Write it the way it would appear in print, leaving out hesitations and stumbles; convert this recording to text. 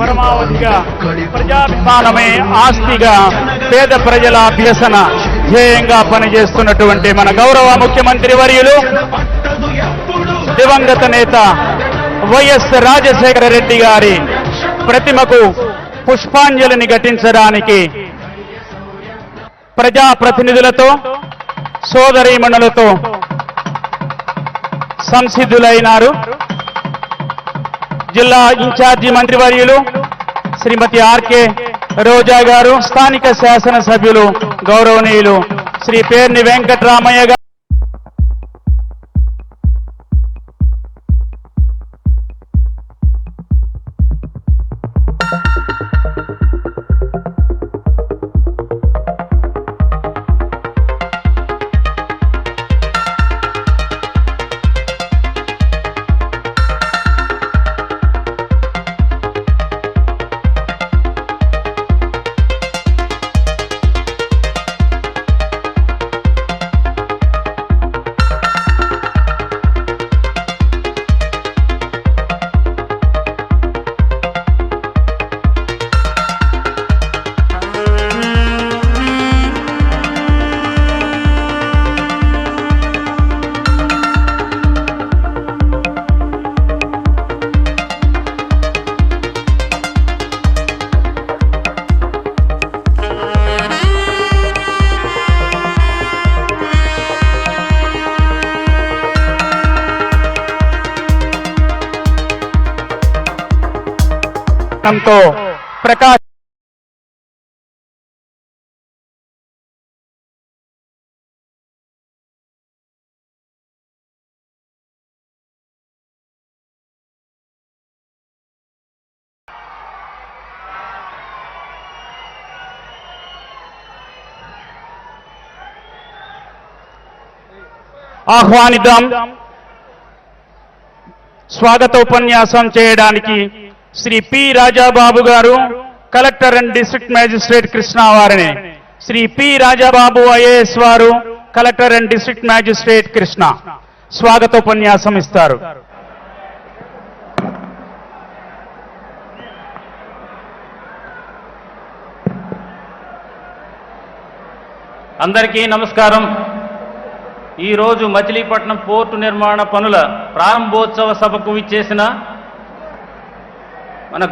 పరమావధిగా ప్రజాభిమానమే ఆస్తిగా పేద ప్రజల అభ్యసన ధ్యేయంగా పనిచేస్తున్నటువంటి మన గౌరవ ముఖ్యమంత్రి వర్యులు దివంగత నేత వైఎస్ రాజశేఖర రెడ్డి గారి ప్రతిమకు పుష్పాంజలిని ఘటించడానికి ప్రజాప్రతినిధులతో సోదరీమణులతో సంసిద్ధులైనారు. జిల్లా ఇన్ఛార్జి మంత్రివర్యులు శ్రీమతి ఆర్కే రోజా గారు, స్థానిక శాసనసభ్యులు గౌరవనీయులు శ్రీ పేర్ని వెంకటరామయ్య గారు, ప్రకాశ్ ఆహ్వానిద్దాం. స్వాగతోపన్యాసం చేయడానికి శ్రీ పి రాజాబాబు గారు, collector and district magistrate Krishna వారిని శ్రీ పి రాజాబాబు ఐఏఎస్ వారు, collector and district magistrate Krishna స్వాగతోపన్యాసం ఇస్తారు. అందరికీ నమస్కారం. ఈరోజు మచిలీపట్నం పోర్టు నిర్మాణ పనుల ప్రారంభోత్సవ సభకు విచ్చేసిన మన